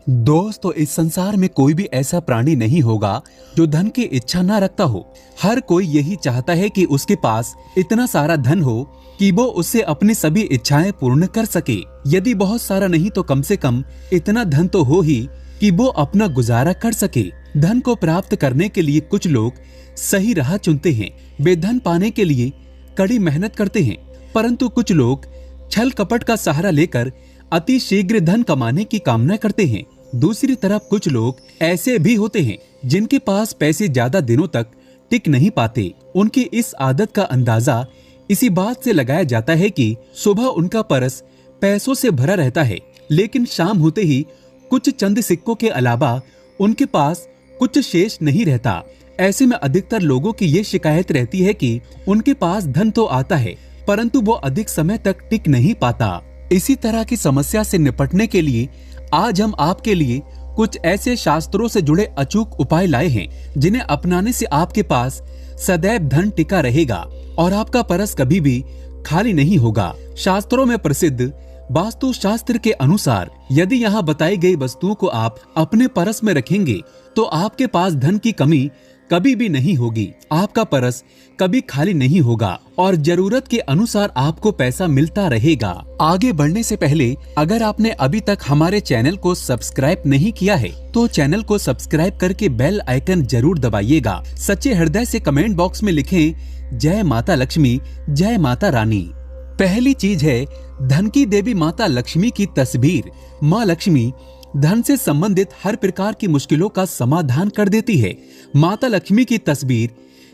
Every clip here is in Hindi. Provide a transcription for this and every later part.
दोस्तों, इस संसार में कोई भी ऐसा प्राणी नहीं होगा जो धन की इच्छा ना रखता हो। हर कोई यही चाहता है कि उसके पास इतना सारा धन हो कि वो उससे अपनी सभी इच्छाएं पूर्ण कर सके। यदि बहुत सारा नहीं तो कम से कम इतना धन तो हो ही कि वो अपना गुजारा कर सके। धन को प्राप्त करने के लिए कुछ लोग सही राह चुनते हैं, वे धन पाने के लिए कड़ी मेहनत करते हैं, परंतु कुछ लोग छल कपट का सहारा लेकर अति शीघ्र धन कमाने की कामना करते हैं। दूसरी तरफ कुछ लोग ऐसे भी होते हैं जिनके पास पैसे ज्यादा दिनों तक टिक नहीं पाते। उनकी इस आदत का अंदाजा इसी बात से लगाया जाता है कि सुबह उनका पर्स पैसों से भरा रहता है, लेकिन शाम होते ही कुछ चंद सिक्कों के अलावा उनके पास कुछ शेष नहीं रहता। ऐसे में अधिकतर लोगों की ये शिकायत रहती है कि उनके पास धन तो आता है परंतु वो अधिक समय तक टिक नहीं पाता। इसी तरह की समस्या से निपटने के लिए आज हम आपके लिए कुछ ऐसे शास्त्रों से जुड़े अचूक उपाय लाए हैं जिन्हें अपनाने से आपके पास सदैव धन टिका रहेगा और आपका परस कभी भी खाली नहीं होगा। शास्त्रों में प्रसिद्ध वास्तु शास्त्र के अनुसार यदि यहाँ बताई गई वस्तुओं को आप अपने परस में रखेंगे तो आपके पास धन की कमी कभी भी नहीं होगी, आपका परस कभी खाली नहीं होगा और जरूरत के अनुसार आपको पैसा मिलता रहेगा। आगे बढ़ने से पहले अगर आपने अभी तक हमारे चैनल को सब्सक्राइब नहीं किया है तो चैनल को सब्सक्राइब करके बेल आइकन जरूर दबाइएगा। सच्चे हृदय से कमेंट बॉक्स में लिखें जय माता लक्ष्मी, जय माता रानी। पहली चीज है धन की देवी माता लक्ष्मी की तस्वीर। माँ लक्ष्मी धन से संबंधित हर प्रकार की मुश्किलों का समाधान कर देती है। माता लक्ष्मी की तस्वीर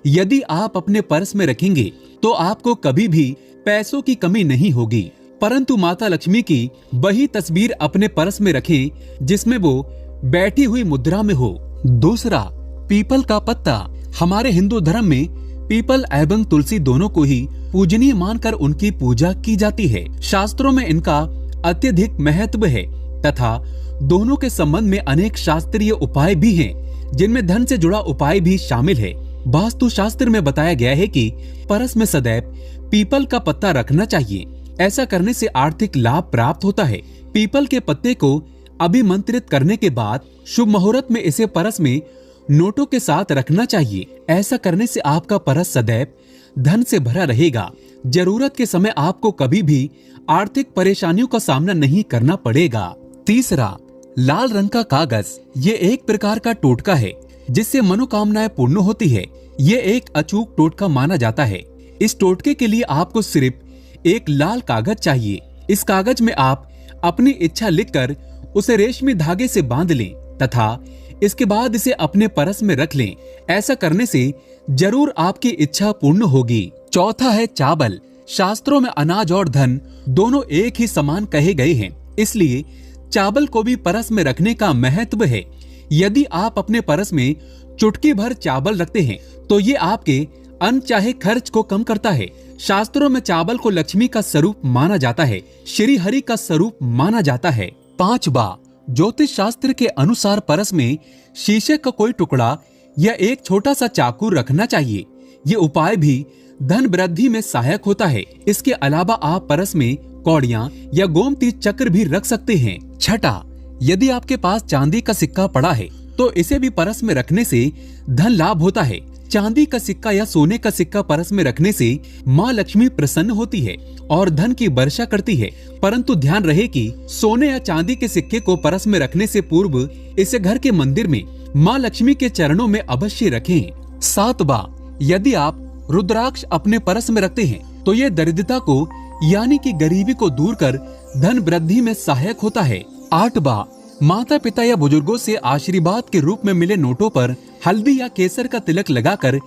यदि आप अपने पर्स में रखेंगे तो आपको कभी भी पैसों की कमी नहीं होगी, परंतु माता लक्ष्मी की वही तस्वीर अपने पर्स में रखें जिसमें वो बैठी हुई मुद्रा में हो। दूसरा, पीपल का पत्ता। हमारे हिंदू धर्म में पीपल एवं तुलसी दोनों को ही पूजनीय मानकर उनकी पूजा की जाती है। शास्त्रों में इनका अत्यधिक महत्व है तथा दोनों के संबंध में अनेक शास्त्रीय उपाय भी हैं, जिनमें धन से जुड़ा उपाय भी शामिल है। वास्तु शास्त्र में बताया गया है कि परस में सदैव पीपल का पत्ता रखना चाहिए। ऐसा करने से आर्थिक लाभ प्राप्त होता है। पीपल के पत्ते को अभिमंत्रित करने के बाद शुभ मुहूर्त में इसे परस में नोटों के साथ रखना चाहिए। ऐसा करने से आपका परस सदैव धन से भरा रहेगा। जरूरत के समय आपको कभी भी आर्थिक परेशानियों का सामना नहीं करना पड़ेगा। तीसरा, लाल रंग का कागज। ये एक प्रकार का टोटका है जिससे मनोकामनाएं पूर्ण होती है। ये एक अचूक टोटका माना जाता है। इस टोटके के लिए आपको सिर्फ एक लाल कागज चाहिए। इस कागज में आप अपनी इच्छा लिखकर उसे रेशमी धागे से बांध लें तथा इसके बाद इसे अपने परस में रख लें। ऐसा करने से जरूर आपकी इच्छा पूर्ण होगी। चौथा है चावल। शास्त्रों में अनाज और धन दोनों एक ही समान कहे गए हैं, इसलिए चावल को भी परस में रखने का महत्व है। यदि आप अपने परस में चुटकी भर चावल रखते हैं तो ये आपके अनचाहे खर्च को कम करता है। शास्त्रों में चावल को लक्ष्मी का स्वरूप माना जाता है, श्री हरि का स्वरूप माना जाता है। पांचवा, ज्योतिष शास्त्र के अनुसार परस में शीशे का कोई टुकड़ा या एक छोटा सा चाकू रखना चाहिए। ये उपाय भी धन वृद्धि में सहायक होता है। इसके अलावा आप परस में कौड़ियां या गोमती चक्र भी रख सकते हैं। छठा, यदि आपके पास चांदी का सिक्का पड़ा है तो इसे भी परस में रखने से धन लाभ होता है। चांदी का सिक्का या सोने का सिक्का परस में रखने से माँ लक्ष्मी प्रसन्न होती है और धन की वर्षा करती है, परंतु ध्यान रहे कि सोने या चांदी के सिक्के को परस में रखने से पूर्व इसे घर के मंदिर में माँ लक्ष्मी के चरणों में अवश्य रखें। सातवां, यदि आप रुद्राक्ष अपने परस में रखते हैं तो ये दरिद्रता को यानी कि गरीबी को दूर कर धन वृद्धि में सहायक होता है। आठवां, माता पिता या बुजुर्गों से आशीर्वाद के रूप में मिले नोटों पर हल्दी या केसर का तिलक लगाकर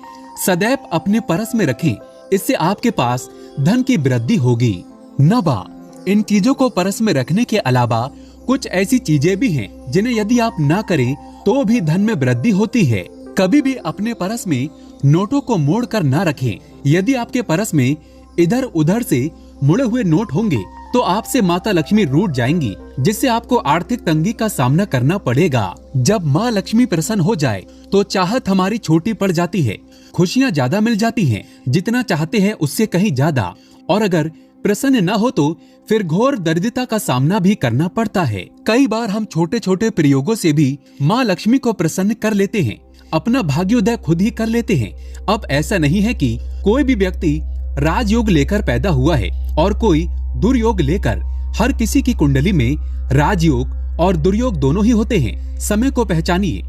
सदैव अपने परस में रखें। इससे आपके पास धन की वृद्धि होगी। नवा, इन चीजों को परस में रखने के अलावा कुछ ऐसी चीजें भी हैं जिन्हें यदि आप ना करें तो भी धन में वृद्धि होती है। कभी भी अपने परस में नोटों को मोड़ कर ना रखें। यदि आपके परस में इधर उधर से मुड़े हुए नोट होंगे तो आपसे माता लक्ष्मी रूठ जाएंगी, जिससे आपको आर्थिक तंगी का सामना करना पड़ेगा। जब माँ लक्ष्मी प्रसन्न हो जाए तो चाहत हमारी छोटी पड़ जाती है, खुशियाँ ज्यादा मिल जाती हैं, जितना चाहते हैं उससे कहीं ज्यादा। और अगर प्रसन्न न हो तो फिर घोर दरिद्रता का सामना भी करना पड़ता है। कई बार हम छोटे छोटे प्रयोगों से भी माँ लक्ष्मी को प्रसन्न कर लेते हैं, अपना भाग्योदय खुद ही कर लेते हैं। अब ऐसा नहीं है कि कोई भी व्यक्ति राजयोग लेकर पैदा हुआ है और कोई दुर्योग लेकर। हर किसी की कुंडली में राजयोग और दुर्योग दोनों ही होते हैं। समय को पहचानिए,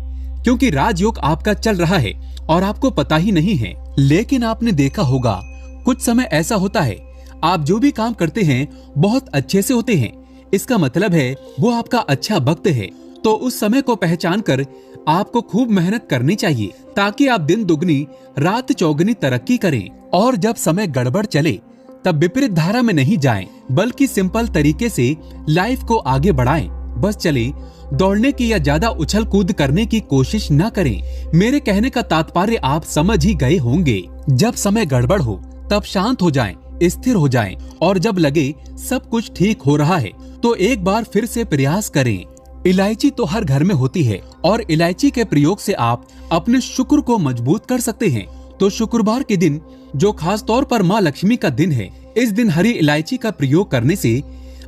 क्योंकि राजयोग आपका चल रहा है और आपको पता ही नहीं है। लेकिन आपने देखा होगा कुछ समय ऐसा होता है, आप जो भी काम करते हैं बहुत अच्छे से होते हैं, इसका मतलब है वो आपका अच्छा वक्त है। तो उस समय को पहचान कर आपको खूब मेहनत करनी चाहिए, ताकि आप दिन दुगनी रात चौगुनी तरक्की करें। और जब समय गड़बड़ चले तब विपरीत धारा में नहीं जाएं, बल्कि सिंपल तरीके से लाइफ को आगे बढ़ाएं। बस चले, दौड़ने की या ज्यादा उछल कूद करने की कोशिश न करें। मेरे कहने का तात्पर्य आप समझ ही गए होंगे। जब समय गड़बड़ हो तब शांत हो जाएं, स्थिर हो जाएं, और जब लगे सब कुछ ठीक हो रहा है तो एक बार फिर से प्रयास करें। इलायची तो हर घर में होती है और इलायची के प्रयोग से आप अपने शुक्र को मजबूत कर सकते हैं। तो शुक्रवार के दिन, जो खास तौर पर माँ लक्ष्मी का दिन है, इस दिन हरी इलायची का प्रयोग करने से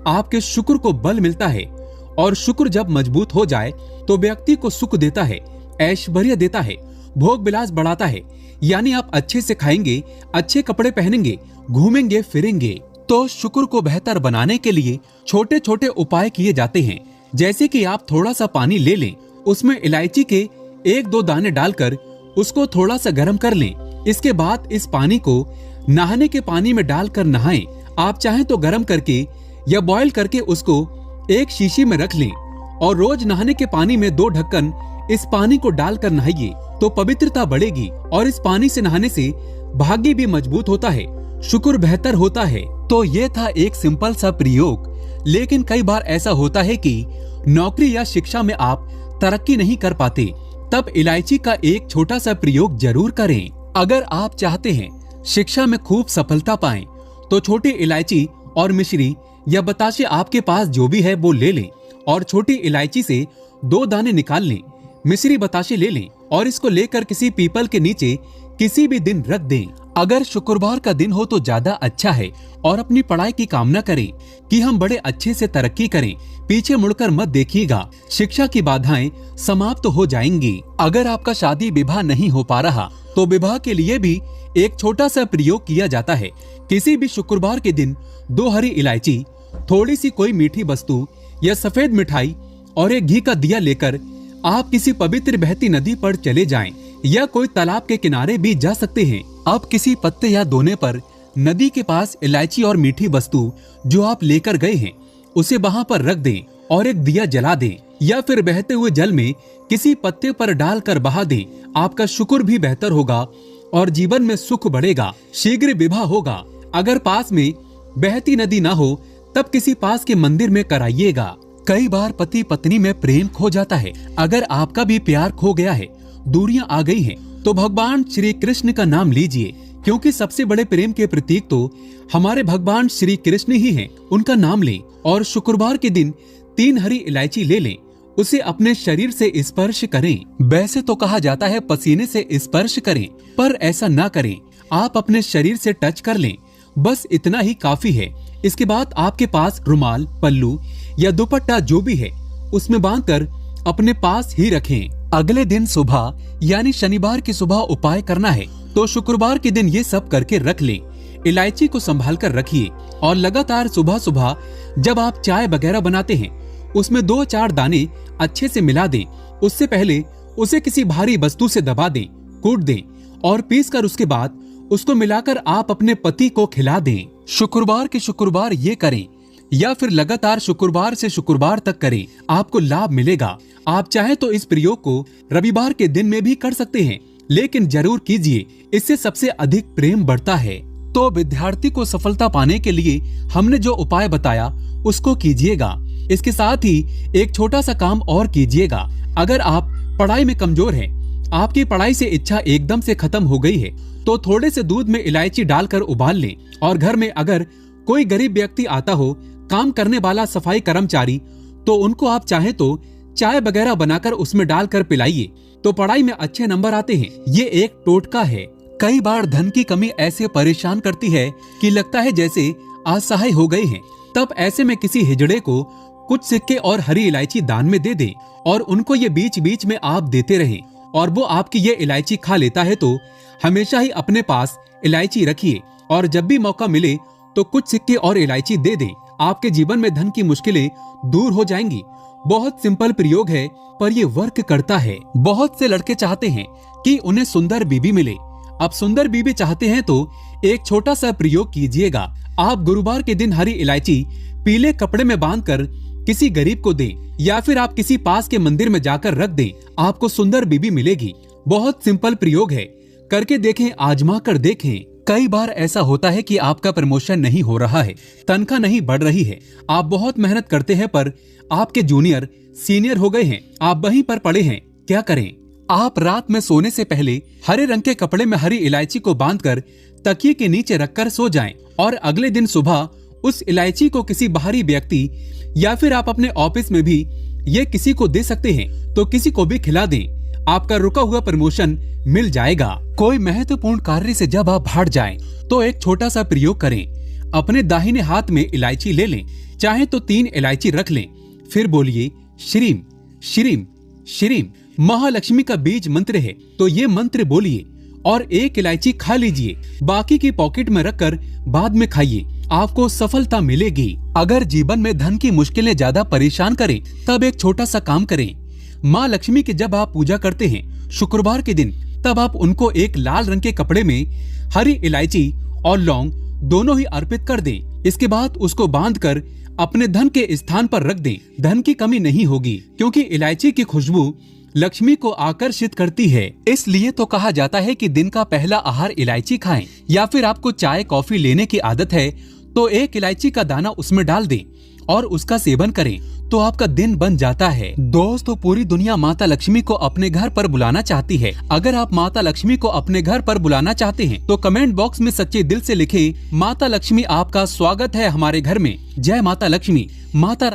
आपके शुक्र को बल मिलता है। और शुक्र जब मजबूत हो जाए तो व्यक्ति को सुख देता है, ऐश्वर्य देता है, भोग विलास बढ़ाता है। यानी आप अच्छे से खाएंगे, अच्छे कपड़े पहनेंगे, घूमेंगे फिरेंगे। तो शुक्र को बेहतर बनाने के लिए छोटे छोटे उपाय किए जाते हैं। जैसे कि आप थोड़ा सा पानी ले लें, उसमें इलायची के 1-2 दाने डालकर उसको थोड़ा सा गर्म कर लें। इसके बाद इस पानी को नहाने के पानी में डालकर नहाएं। आप चाहें तो गर्म करके या बॉईल करके उसको एक शीशी में रख लें और रोज नहाने के पानी में 2 ढक्कन इस पानी को डालकर नहाइए, तो पवित्रता बढ़ेगी। और इस पानी से नहाने से भाग्य भी मजबूत होता है, शुक्र बेहतर होता है। तो ये था एक सिंपल सा प्रयोग। लेकिन कई बार ऐसा होता है कि नौकरी या शिक्षा में आप तरक्की नहीं कर पाते, तब इलायची का एक छोटा सा प्रयोग जरूर करें। अगर आप चाहते हैं शिक्षा में खूब सफलता पाएं, तो छोटी इलायची और मिश्री या बताशे आपके पास जो भी है वो ले लें और छोटी इलायची से 2 दाने निकाल लें, मिश्री बताशे ले लें और इसको लेकर किसी पीपल के नीचे किसी भी दिन रख दें। अगर शुक्रवार का दिन हो तो ज्यादा अच्छा है। और अपनी पढ़ाई की कामना करें कि हम बड़े अच्छे से तरक्की करें। पीछे मुड़कर मत देखिएगा, शिक्षा की बाधाएं समाप्त हो जाएंगी। अगर आपका शादी विवाह नहीं हो पा रहा तो विवाह के लिए भी एक छोटा सा प्रयोग किया जाता है। किसी भी शुक्रवार के दिन 2 हरी इलायची, थोड़ी सी कोई मीठी वस्तु या सफेद मिठाई और एक घी का दिया लेकर आप किसी पवित्र बहती नदी पर चले जाएं या कोई तालाब के किनारे भी जा सकते हैं। आप किसी पत्ते या दोने पर नदी के पास इलायची और मीठी वस्तु जो आप लेकर गए हैं उसे वहां पर रख दें और एक दिया जला दें, या फिर बहते हुए जल में किसी पत्ते पर डालकर बहा दें। आपका शुक्र भी बेहतर होगा और जीवन में सुख बढ़ेगा, शीघ्र विवाह होगा। अगर पास में बहती नदी ना हो तब किसी पास के मंदिर में कराइएगा। कई बार पति पत्नी में प्रेम खो जाता है। अगर आपका भी प्यार खो गया है, दूरियां आ गई हैं, तो भगवान श्री कृष्ण का नाम लीजिए, क्योंकि सबसे बड़े प्रेम के प्रतीक तो हमारे भगवान श्री कृष्ण ही हैं। उनका नाम लें और शुक्रवार के दिन 3 हरी इलायची ले लें, उसे अपने शरीर से स्पर्श करें। वैसे तो कहा जाता है पसीने से स्पर्श करें, पर ऐसा ना करें, आप अपने शरीर से टच कर लें, बस इतना ही काफी है। इसके बाद आपके पास रुमाल, पल्लू या दुपट्टा जो भी है उसमें बांधकर अपने पास ही रखें। अगले दिन सुबह यानी शनिवार की सुबह उपाय करना है, तो शुक्रवार के दिन ये सब करके रख लें। इलायची को संभाल कर रखिए और लगातार सुबह सुबह जब आप चाय वगैरह बनाते हैं उसमें 2-4 दाने अच्छे से मिला दें। उससे पहले उसे किसी भारी वस्तु से दबा दें, कूट दें और पीस कर उसके बाद उसको मिलाकर आप अपने पति को खिला दें। शुक्रवार के शुक्रवार ये करें या फिर लगातार शुक्रवार से शुक्रवार तक करें, आपको लाभ मिलेगा। आप चाहे तो इस प्रयोग को रविवार के दिन में भी कर सकते हैं, लेकिन जरूर कीजिए, इससे सबसे अधिक प्रेम बढ़ता है। तो विद्यार्थी को सफलता पाने के लिए हमने जो उपाय बताया उसको कीजिएगा। इसके साथ ही एक छोटा सा काम और कीजिएगा। अगर आप पढ़ाई में कमजोर हैं, आपकी पढ़ाई से इच्छा एकदम से खत्म हो गई है, तो थोड़े से दूध में इलायची डालकर उबाल लें और घर में अगर कोई गरीब व्यक्ति आता हो, काम करने वाला सफाई कर्मचारी, तो उनको आप चाहे तो चाय वगैरह बनाकर उसमें डालकर पिलाइए, तो पढ़ाई में अच्छे नंबर आते हैं। ये एक टोटका है। कई बार धन की कमी ऐसे परेशान करती है कि लगता है जैसे असहाय हो गए हैं, तब ऐसे में किसी हिजड़े को कुछ सिक्के और हरी इलायची दान में दे दें और उनको ये बीच बीच में आप देते रहें और वो आपकी ये इलायची खा लेता है तो हमेशा ही अपने पास इलायची रखिए और जब भी मौका मिले तो कुछ सिक्के और इलायची दे दें। आपके जीवन में धन की मुश्किलें दूर हो जाएंगी। बहुत सिंपल प्रयोग है पर ये वर्क करता है। बहुत से लड़के चाहते हैं कि उन्हें सुंदर बीबी मिले। अब सुंदर बीबी चाहते हैं तो एक छोटा सा प्रयोग कीजिएगा। आप गुरुवार के दिन हरी इलायची पीले कपड़े में बांधकर किसी गरीब को दें या फिर आप किसी पास के मंदिर में जाकर रख दें, आपको सुंदर बीबी मिलेगी। बहुत सिंपल प्रयोग है, करके देखें, आजमा कर देखें। कई बार ऐसा होता है कि आपका प्रमोशन नहीं हो रहा है, तनख्वाह नहीं बढ़ रही है, आप बहुत मेहनत करते हैं पर आपके जूनियर सीनियर हो गए हैं, आप वहीं पर पड़े हैं। क्या करें? आप रात में सोने से पहले हरे रंग के कपड़े में हरी इलायची को बांधकर तकिए के नीचे रखकर सो जाएं और अगले दिन सुबह उस इलायची को किसी बाहरी व्यक्ति या फिर आप अपने ऑफिस में भी ये किसी को दे सकते हैं तो किसी को भी खिला दें। आपका रुका हुआ प्रमोशन मिल जाएगा। कोई महत्वपूर्ण कार्य से जब आप हट जाएं तो एक छोटा सा प्रयोग करें। अपने दाहिने हाथ में इलायची ले लें, चाहे तो 3 इलायची रख लें, फिर बोलिए श्रीम श्रीम श्रीम। महालक्ष्मी का बीज मंत्र है तो ये मंत्र बोलिए और 1 इलायची खा लीजिए, बाकी की पॉकेट में रखकर बाद में खाइए, आपको सफलता मिलेगी। अगर जीवन में धन की मुश्किलें ज्यादा परेशान करें तब एक छोटा सा काम करें। माँ लक्ष्मी की जब आप पूजा करते हैं शुक्रवार के दिन, तब आप उनको एक लाल रंग के कपड़े में हरी इलायची और लौंग दोनों ही अर्पित कर दें। इसके बाद उसको बांधकर अपने धन के स्थान पर रख दें। धन की कमी नहीं होगी क्योंकि इलायची की खुशबू लक्ष्मी को आकर्षित करती है। इसलिए तो कहा जाता है कि दिन का पहला आहार इलायची खाएं। या फिर आपको चाय कॉफी लेने की आदत है तो 1 इलायची का दाना उसमें डाल दें और उसका सेवन करें तो आपका दिन बन जाता है। दोस्तों, पूरी दुनिया माता लक्ष्मी को अपने घर पर बुलाना चाहती है। अगर आप माता लक्ष्मी को अपने घर पर बुलाना चाहते हैं तो कमेंट बॉक्स में सच्चे दिल से लिखें, माता लक्ष्मी आपका स्वागत है हमारे घर में। जय माता लक्ष्मी। माता